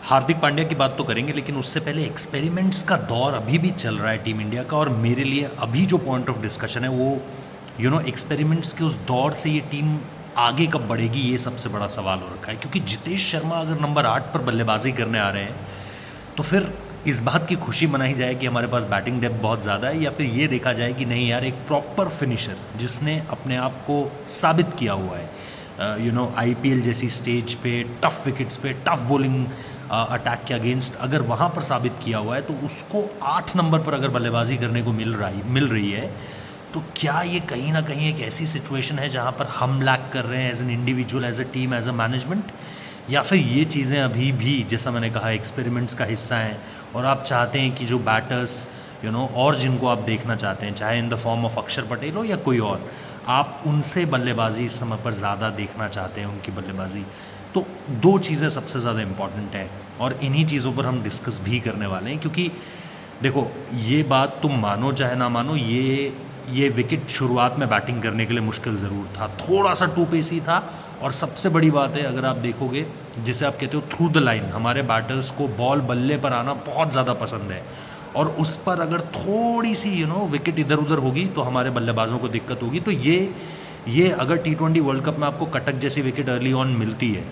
हार्दिक पांड्या की बात तो करेंगे, लेकिन उससे पहले एक्सपेरिमेंट्स का दौर अभी भी चल रहा है टीम इंडिया का। और मेरे लिए अभी जो पॉइंट ऑफ डिस्कशन है वो एक्सपेरिमेंट्स के उस दौर से ये टीम आगे कब बढ़ेगी, ये सबसे बड़ा सवाल हो रखा है। क्योंकि जितेश शर्मा अगर नंबर 8 पर बल्लेबाजी करने आ रहे हैं तो फिर इस बात की खुशी मनाई जाए कि हमारे पास बैटिंग डेप्थ बहुत ज़्यादा है, या फिर ये देखा जाए कि नहीं यार, एक प्रॉपर फिनिशर जिसने अपने आप को साबित किया हुआ है आईपीएल जैसी स्टेज पे, टफ विकेट्स पे, टफ बॉलिंग अटैक के अगेंस्ट, अगर वहाँ पर साबित किया हुआ है तो उसको 8 नंबर पर अगर बल्लेबाजी करने को मिल रही है, तो क्या ये कहीं ना कहीं एक ऐसी सिचुएशन है जहाँ पर हम लैक कर रहे हैं as an individual, as a team, as a management, या फिर ये चीज़ें अभी भी जैसा मैंने कहा एक्सपेरिमेंट्स का हिस्सा हैं और आप चाहते हैं कि जो बैटर्स और जिनको आप देखना चाहते हैं, चाहे इन द फॉर्म ऑफ अक्षर पटेल हो या कोई और, आप उनसे बल्लेबाजी इस समय पर ज़्यादा देखना चाहते हैं, उनकी बल्लेबाजी। तो दो चीज़ें सबसे ज़्यादा इम्पॉर्टेंट हैं और इन्हीं चीज़ों पर हम डिस्कस भी करने वाले हैं। क्योंकि देखो, ये बात तुम मानो चाहे ना मानो, ये विकेट शुरुआत में बैटिंग करने के लिए मुश्किल ज़रूर था, थोड़ा सा टू पेसी था। और सबसे बड़ी बात है, अगर आप देखोगे, जिसे आप कहते हो थ्रू द लाइन, हमारे बैटर्स को बॉल बल्ले पर आना बहुत ज़्यादा पसंद है और उस पर अगर थोड़ी सी विकेट इधर उधर होगी तो हमारे बल्लेबाजों को दिक्कत होगी। तो ये अगर T20 वर्ल्ड कप में आपको कटक जैसी विकेट अर्ली ऑन मिलती है,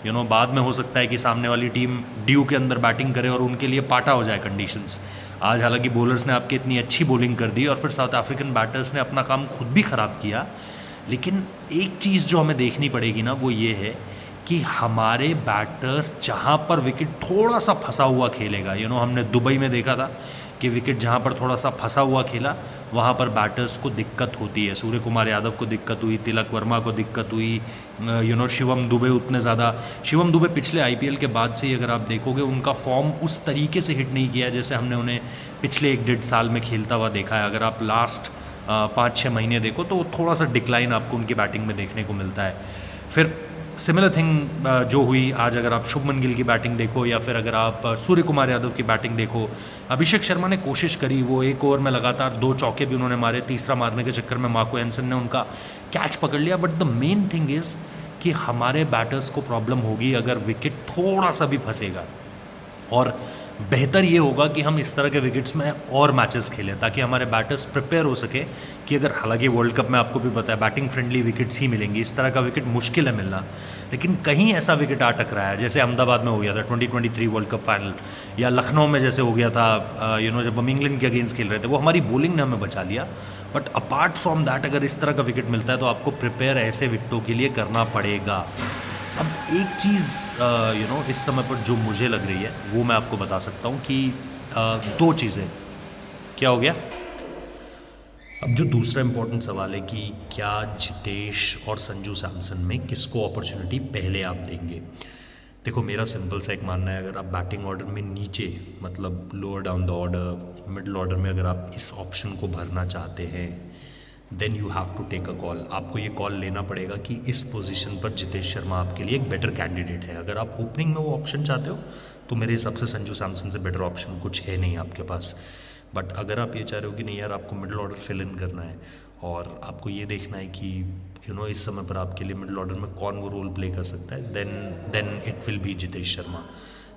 बाद में हो सकता है कि सामने वाली टीम ड्यू के अंदर बैटिंग करे और उनके लिए पाटा हो जाए कंडीशंस। आज हालांकि बॉलर्स ने आपकी इतनी अच्छी बॉलिंग कर दी और फिर साउथ अफ्रीकन बैटर्स ने अपना काम खुद भी ख़राब किया। लेकिन एक चीज़ जो हमें देखनी पड़ेगी ना, वो ये है कि हमारे बैटर्स जहाँ पर विकेट थोड़ा सा फंसा हुआ खेलेगा, हमने दुबई में देखा था कि विकेट जहाँ पर थोड़ा सा फंसा हुआ खेला वहाँ पर बैटर्स को दिक्कत होती है। सूर्य कुमार यादव को दिक्कत हुई, तिलक वर्मा को दिक्कत हुई, शिवम दुबे उतने ज़्यादा, शिवम दुबे पिछले आईपीएल के बाद से ही अगर आप देखोगे उनका फॉर्म उस तरीके से हिट नहीं किया जैसे हमने उन्हें पिछले 1-1.5 साल में खेलता हुआ देखा है। अगर आप लास्ट 5-6 महीने देखो तो थोड़ा सा डिक्लाइन आपको उनकी बैटिंग में देखने को मिलता है। फिर सिमिलर थिंग जो हुई आज, अगर आप शुभमन गिल की बैटिंग देखो या फिर अगर आप सूर्य कुमार यादव की बैटिंग देखो, अभिषेक शर्मा ने कोशिश करी, वो एक ओवर में लगातार 2 चौके भी उन्होंने मारे, तीसरा मारने के चक्कर में मार्को एंसन ने उनका कैच पकड़ लिया। But the main thing is कि हमारे बैटर्स को प्रॉब्लम होगी अगर विकेट थोड़ा सा भी फंसेगा। और बेहतर ये होगा कि हम इस तरह के विकेट्स में और मैचेस खेलें ताकि हमारे बैटर्स प्रिपेयर हो सके कि अगर, हालांकि वर्ल्ड कप में आपको भी पता है बैटिंग फ्रेंडली विकेट्स ही मिलेंगी, इस तरह का विकेट मुश्किल है मिलना। लेकिन कहीं ऐसा विकेट आ टकराया है जैसे अहमदाबाद में हो गया था 2023 वर्ल्ड कप फाइनल, या लखनऊ में जैसे हो गया था जब हम इंग्लैंड के अगेंस्ट खेल रहे थे, वो हमारी बॉलिंग ने हमें बचा लिया। बट अपार्ट फ्रॉम दैट, अगर इस तरह का विकेट मिलता है तो आपको प्रिपेयर ऐसे विकेटों के लिए करना पड़ेगा। अब एक चीज़ इस समय पर जो मुझे लग रही है वो मैं आपको बता सकता हूँ कि 2 चीज़ें। क्या हो गया? अब जो दूसरा इम्पोर्टेंट सवाल है कि क्या जितेश और संजू सैमसन में किसको अपॉर्चुनिटी पहले आप देंगे। देखो, मेरा सिंपल सा एक मानना है, अगर आप बैटिंग ऑर्डर में नीचे, मतलब lower down the order, middle order में अगर आप इस ऑप्शन को भरना चाहते हैं, then you have to take a call. आपको ये कॉल लेना पड़ेगा कि इस पोजीशन पर जितेश शर्मा आपके लिए एक बेटर कैंडिडेट है। अगर आप ओपनिंग में वो ऑप्शन चाहते हो तो मेरे हिसाब से संजू सैमसन से बेटर ऑप्शन कुछ है नहीं आपके पास। बट अगर आप ये चाह रहे हो कि नहीं यार, आपको मिडिल ऑर्डर फिल इन करना है और आपको ये देखना है कि इस समय पर आपके लिए मिडिल ऑर्डर में कौन वो रोल प्ले कर सकता है, then it will be Jitesh Sharma.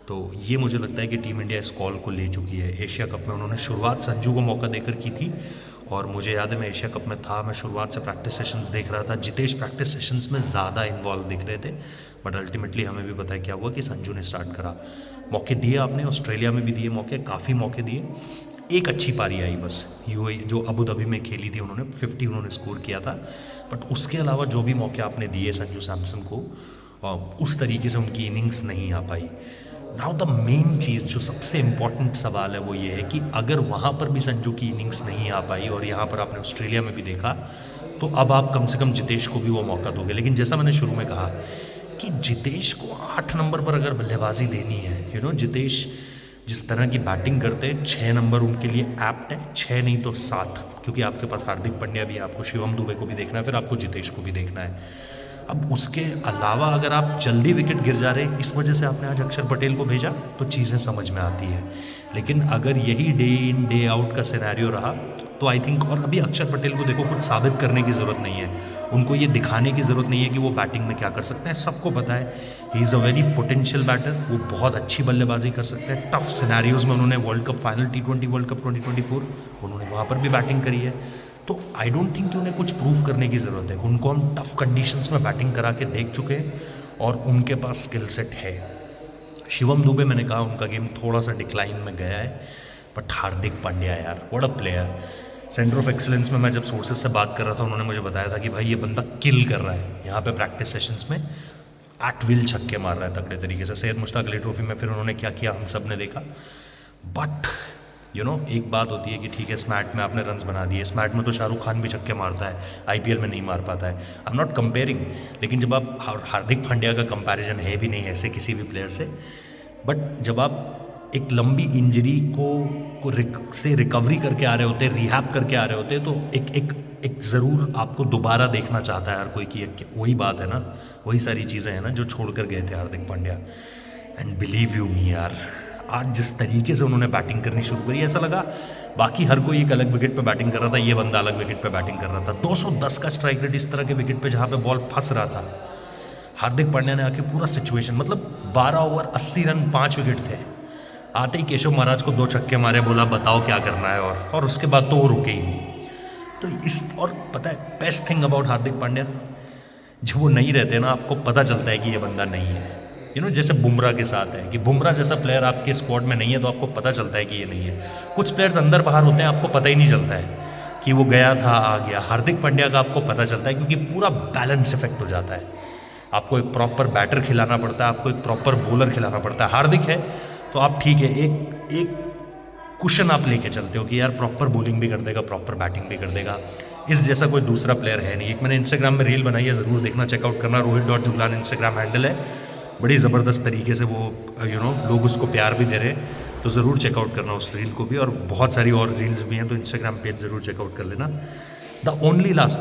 तो ये मुझे लगता है कि टीम इंडिया इस कॉल को ले चुकी है। एशिया कप में उन्होंने शुरुआत संजू को मौका देकर की थी और मुझे याद है मैं एशिया कप में था, मैं शुरुआत से प्रैक्टिस सेशंस देख रहा था, जितेश प्रैक्टिस सेशंस में ज़्यादा इन्वॉल्व दिख रहे थे। बट अल्टीमेटली हमें भी पता है क्या हुआ कि संजू ने स्टार्ट करा। मौके दिए आपने, ऑस्ट्रेलिया में भी दिए मौके, काफ़ी मौके दिए, एक अच्छी पारी आई बस, यूएई जो अबू धाबी में खेली थी, उन्होंने 50 उन्होंने स्कोर किया था। बट उसके अलावा जो भी मौके आपने दिए संजू सैमसन को, उस तरीके से उनकी इनिंग्स नहीं आ पाई। नाउ द मेन चीज़ जो सबसे इम्पॉर्टेंट सवाल है वो ये है कि अगर वहाँ पर भी संजू की इनिंग्स नहीं आ पाई और यहाँ पर आपने ऑस्ट्रेलिया में भी देखा, तो अब आप कम से कम जितेश को भी वो मौका दोगे। लेकिन जैसा मैंने शुरू में कहा कि जितेश को 8 नंबर पर अगर बल्लेबाजी देनी है, जितेश जिस तरह की बैटिंग करते हैं, 6 नंबर उनके लिए एप्ट है, 6 नहीं तो 7, क्योंकि आपके पास हार्दिक पांड्या भी है, आपको शिवम दुबे को भी देखना है, फिर आपको जितेश को भी देखना है। अब उसके अलावा अगर आप जल्दी विकेट गिर जा रहे इस वजह से आपने आज अक्षर पटेल को भेजा तो चीज़ें समझ में आती है। लेकिन अगर यही डे इन डे आउट का सिनेरियो रहा तो आई थिंक, और अभी अक्षर पटेल को देखो कुछ साबित करने की ज़रूरत नहीं है, उनको ये दिखाने की ज़रूरत नहीं है कि वो बैटिंग में क्या कर सकते हैं, सबको पता है ही is a very potential batter, वो बहुत अच्छी बल्लेबाजी कर सकते हैं। टफ सिनेरियोज़ में उन्होंने world cup final, T20 world cup 2024 उन्होंने वहाँ पर भी बैटिंग करी है। तो आई डोंट थिंक कि उन्हें कुछ प्रूव करने की ज़रूरत है, उनको हम टफ कंडीशंस में बैटिंग करा के देख चुके हैं और उनके पास स्किल सेट है। शिवम दुबे, मैंने कहा उनका गेम थोड़ा सा डिक्लाइन में गया है, बट हार्दिक पांड्या यार what a player. Centre of excellence में मैं जब सोर्सेज से बात कर रहा था उन्होंने मुझे बताया था कि भाई ये बंदा किल कर रहा है यहाँ पे प्रैक्टिस सेशंस में, एट विल छक्के मार रहा है तगड़े तरीके से। सैयद मुश्ताक अली ट्रॉफी में फिर उन्होंने क्या किया हम सब ने देखा। बट एक बात होती है कि ठीक है स्मैट में आपने रन्स बना दिए, स्मैट में तो शाहरुख खान भी छक्के मारता है, आईपीएल में नहीं मार पाता है, आई एम नॉट कंपेयरिंग। लेकिन जब आप हार्दिक पांड्या का कंपैरिजन है भी नहीं ऐसे किसी भी प्लेयर से, बट जब आप एक लंबी इंजरी से रिकवरी करके आ रहे होते, रिहैब करके आ रहे होते, तो एक ज़रूर आपको दोबारा देखना चाहता है हर कोई कि वही बात है ना, वही सारी चीज़ें हैं ना जो छोड़ कर गए थे Hardik Pandya. And believe you मी यार, आज जिस तरीके से उन्होंने बैटिंग करनी शुरू करी, ऐसा लगा बाकी हर कोई एक अलग विकेट पे बैटिंग कर रहा था, ये बंदा अलग विकेट पे बैटिंग कर रहा था। 210 का स्ट्राइक रेट इस तरह के विकेट पे जहाँ पे बॉल फंस रहा था, हार्दिक पांड्या ने आके पूरा सिचुएशन, मतलब 12 ओवर 80 रन 5 विकेट थे, आते ही केशव महाराज को 2 छक्के मारे, बोला बताओ क्या करना है, और उसके बाद तो वो रुके ही नहीं। तो और पता है best thing about Hardik Pandya, जब वो नहीं रहते ना आपको पता चलता है कि ये बंदा नहीं है। जैसे बुमराह के साथ है कि बुमराह जैसा प्लेयर आपके स्क्वाड में नहीं है तो आपको पता चलता है कि ये नहीं है। कुछ प्लेयर्स अंदर बाहर होते हैं, आपको पता ही नहीं चलता है कि वो गया था आ गया। हार्दिक पांड्या का आपको पता चलता है क्योंकि पूरा बैलेंस इफेक्ट हो जाता है। आपको एक प्रॉपर बैटर खिलाना पड़ता है, आपको एक प्रॉपर बॉलर खिलाना पड़ता है। हार्दिक है तो आप ठीक है, एक कुशन आप लेके चलते हो कि यार प्रॉपर बॉलिंग भी कर देगा, प्रॉपर बैटिंग भी कर देगा। इस जैसा कोई दूसरा प्लेयर है नहीं। एक मैंने इंस्टाग्राम में रील बनाई है, ज़रूर देखना, चेकआउट करना, rohit.juglan इंस्टाग्राम हैंडल है। बड़ी ज़बरदस्त तरीके से वो लोग उसको प्यार भी दे रहे हैं, तो ज़रूर चेकआउट करना उस रील को भी। और बहुत सारी और रील्स भी हैं, तो इंस्टाग्राम पेज ज़रूर चेकआउट कर लेना। द ओनली लास्ट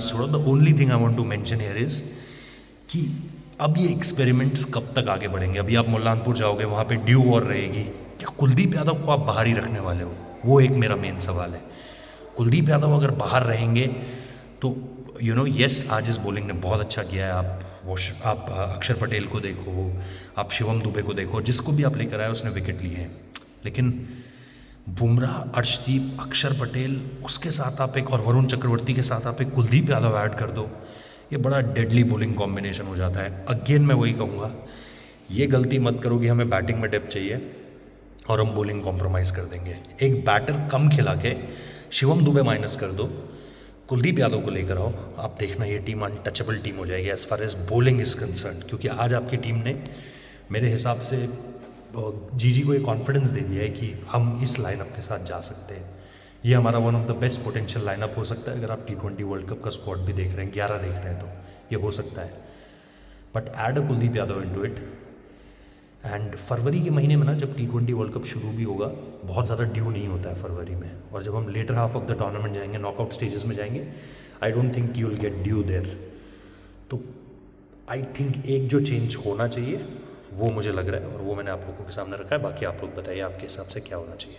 छोड़ो, the only thing I want to mention here is कि अब ये एक्सपेरिमेंट्स कब तक आगे बढ़ेंगे। अभी आप मुल्लानपुर जाओगे, वहाँ पे ड्यू वॉर रहेगी, क्या कुलदीप यादव को आप बाहर ही रखने वाले हो? वो एक मेरा मेन सवाल है। कुलदीप यादव अगर बाहर रहेंगे तो यस, आज इस बॉलिंग ने बहुत अच्छा किया है। आप अक्षर पटेल को देखो, आप शिवम दुबे को देखो, जिसको भी आप लेकर आए उसने विकेट लिए हैं। लेकिन बुमराह, अर्शदीप, अक्षर पटेल, उसके साथ आप एक, और वरुण चक्रवर्ती के साथ आप एक कुलदीप यादव ऐड कर दो, ये बड़ा डेडली बॉलिंग कॉम्बिनेशन हो जाता है। अगेन मैं वही कहूँगा, ये गलती मत करो कि हमें बैटिंग में डेप्थ चाहिए और हम बॉलिंग कॉम्प्रोमाइज़ कर देंगे। एक बैटर कम खिला के शिवम दुबे माइनस कर दो, कुलदीप यादव को लेकर आओ, आप देखना ये टीम अनटचेबल टीम हो जाएगी as far as bowling is concern. क्योंकि आज आपकी टीम ने मेरे हिसाब से जीजी को ये कॉन्फिडेंस दे दिया है कि हम इस लाइनअप के साथ जा सकते हैं। ये हमारा one of the best potential lineup हो सकता है। अगर आप T20 वर्ल्ड कप का स्क्वाड भी देख रहे हैं, 11 देख रहे हैं, तो ये हो सकता है। But add a Kuldeep Yadav into it. And फरवरी के महीने में ना, जब T20 वर्ल्ड कप शुरू भी होगा, बहुत ज़्यादा ड्यू नहीं होता है फरवरी में। और जब हम later half of the tournament जाएंगे, नॉकआउट स्टेजेस में जाएंगे, I don't think you will get dew there. तो आई थिंक एक जो चेंज होना चाहिए वो मुझे लग रहा है, और वो मैंने आप लोगों के सामने रखा है। बाकी आप लोग बताइए आपके हिसाब से क्या होना चाहिए।